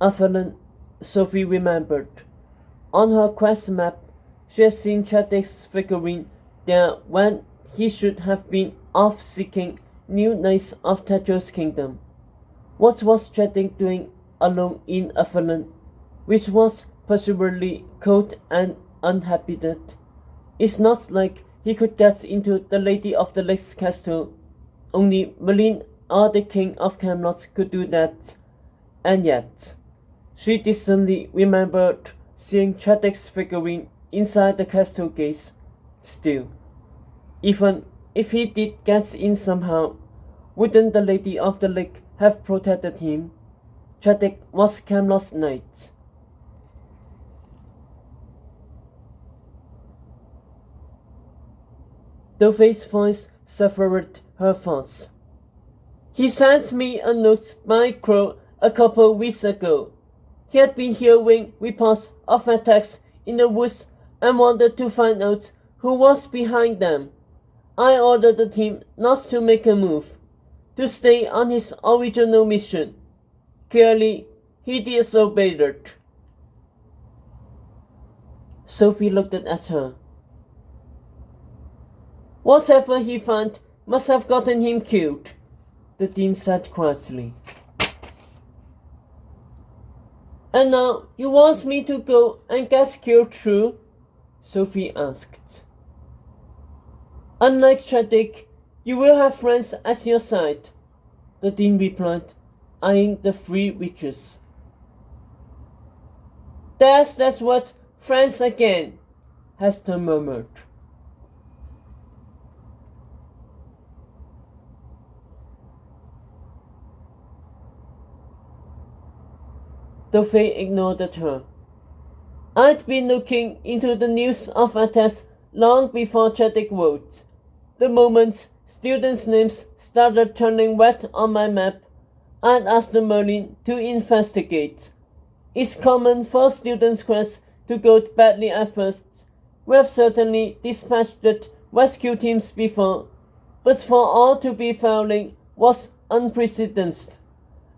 Evelyn, Sophie remembered. On her quest map, she had seen Chadwick's figurine there when he should have been off seeking new knights of Tetro's kingdom. What was Chadwick doing alone in Evelyn, which was presumably cold and uninhabited? It's not like he could get into the Lady of the Lake's castle. Only Merlin or the King of Camelot could do that. And yet, she distinctly remembered seeing Chadwick's figurine inside the castle gates. Still, even if he did get in somehow, wouldn't the Lady of the Lake have protected him? Chadwick was Camelot's knight. Dauphin's voice severed her thoughts. He sent me a note by Crow a couple weeks ago. He had been hearing reports of attacks in the woods and wanted to find out who was behind them. I ordered the team not to make a move, to stay on his original mission. Clearly, he disobeyed. Sophie looked at her. Whatever he found must have gotten him killed, the dean said quietly. And now you want me to go and get killed too? Sophie asked. Unlike Chadwick, you will have friends at your side, the dean replied, eyeing the three witches. That's what friends again, Hester murmured. Dauphin ignored her. I'd been looking into the news of attacks long before Chadwick wrote. The moment students' names started turning red on my map, I'd asked Merlin to investigate. It's common for students' quests to go badly at first. We have certainly dispatched rescue teams before, but for all to be failing was unprecedented.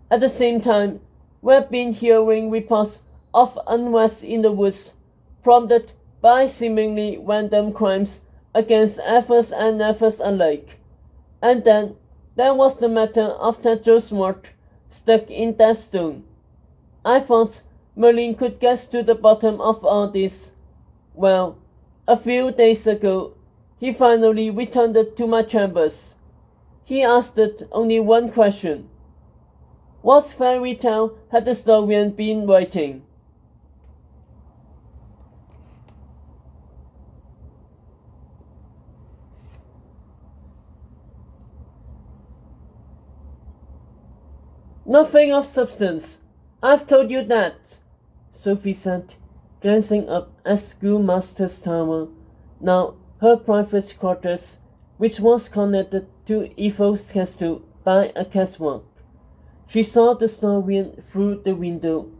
At the same time, we've been hearing reports of unrest in the woods, prompted by seemingly random crimes against elves and elves alike. And then there was the matter of Tetro's sword stuck in that stone. I thought Merlin could get to the bottom of all this. Well, a few days ago, he finally returned to my chambers. He asked only one question. What fairy tale had the historian been writing? Nothing of substance. I've told you that, Sophie said, glancing up at Schoolmaster's Tower, now her private quarters, which was connected to Ethel's castle by a catwalk. She saw the historian through the window,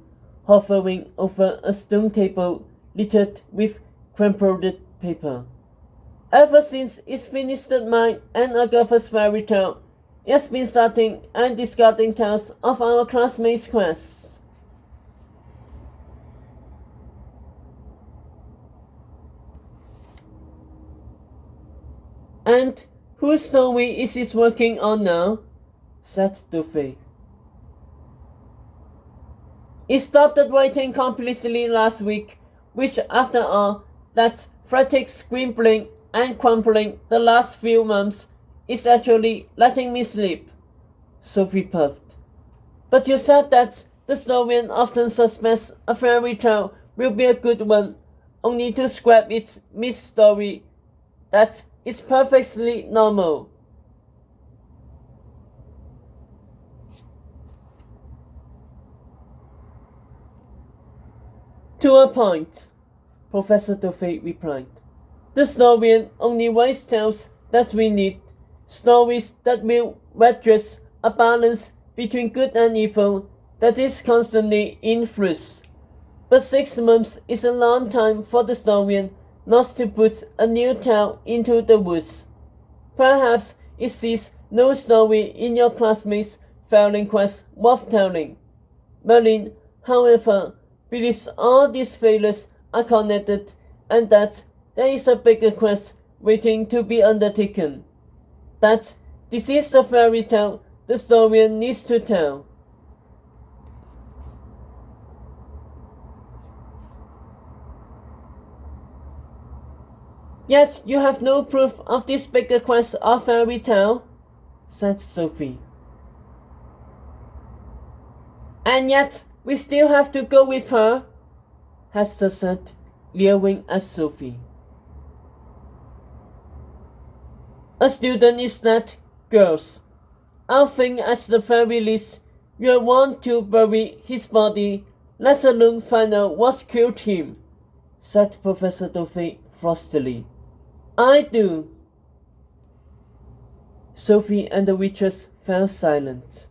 hovering over a stone table littered with crumpled paper. Ever since it's finished mine and Agatha's fairy tale, it's been starting and discarding tales of our classmates' quests. And whose story is he working on now? Said Dauphin. He stopped writing completely last week, which after all, that frantic scribbling and crumpling the last few months is actually letting me sleep, Sophie puffed. But you said that the historian often suspects a fairy tale will be a good one, only to scrap its mid-story. That is perfectly normal. To a point, Professor Dauphin replied. The historian only writes tales that we need, stories that will redress a balance between good and evil that is constantly in flux. But 6 months is a long time for the historian not to put a new tale into the woods. Perhaps it sees no story in your classmates' failing quest worth telling. Merlin, however, believes all these failures are connected and that there is a bigger quest waiting to be undertaken. That this is the fairy tale the historian needs to tell. Yes, you have no proof of this bigger quest or fairy tale, said Sophie. And yet, we still have to go with her, Hester said, leering at Sophie. A student is that, girls. I think at the very least, you'll want to bury his body, let alone find out what killed him, said Professor Dovey frostily. I do. Sophie and the waitress fell silent.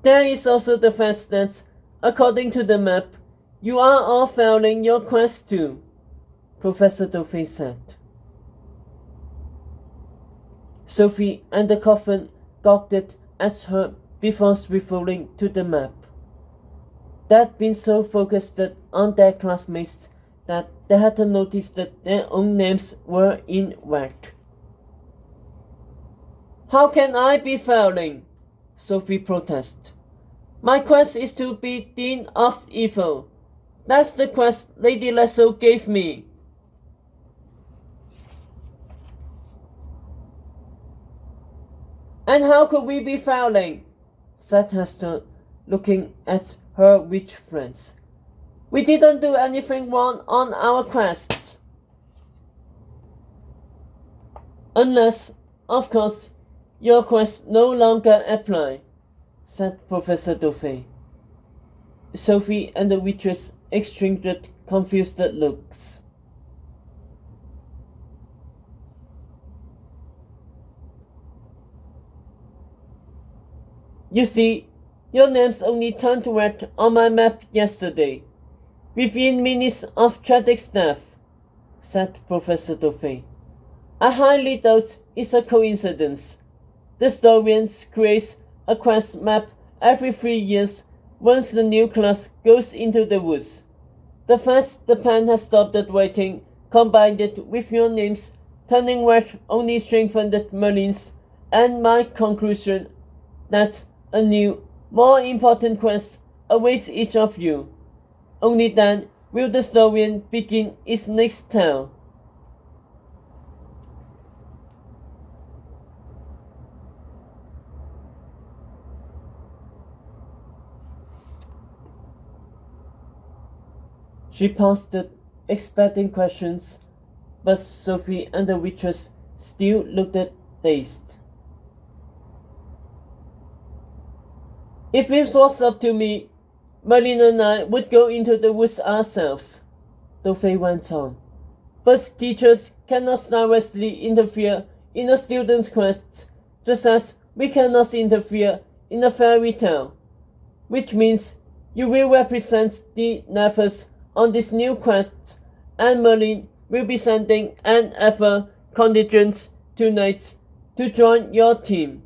There is also the fact that, according to the map, you are all failing your quest too, Professor Dovey said. Sophie and the coffin gawked at her before referring to the map. They'd been so focused on their classmates that they hadn't noticed that their own names were in red. How can I be failing? Sophie protested. My quest is to be Dean of Evil. That's the quest Lady Lasso gave me. And how could we be failing? Said Hester, looking at her witch friends. We didn't do anything wrong on our quests. Unless, of course, your quests no longer apply, said Professor Dovey. Sophie and the waitress exchanged confused looks. You see, your names only turned red on my map yesterday, within minutes of Chadwick's death, said Professor Dovey. I highly doubt it's a coincidence. The historian creates a quest map every 3 years once the new class goes into the woods. The fact the pen has stopped waiting, combined with your names turning red, only strengthened Merlin's and my conclusion that a new, more important quest awaits each of you. Only then will the historian begin its next tale. She paused, expecting questions, but Sophie and the waitress still looked dazed. If it was up to me, Merlin and I would go into the woods ourselves, Dovey went on. But teachers cannot directly interfere in a student's quests, just as we cannot interfere in a fairy tale. Which means you will represent the Nethers on this new quest, and Merlin will be sending an Ether contingent tonight to join your team.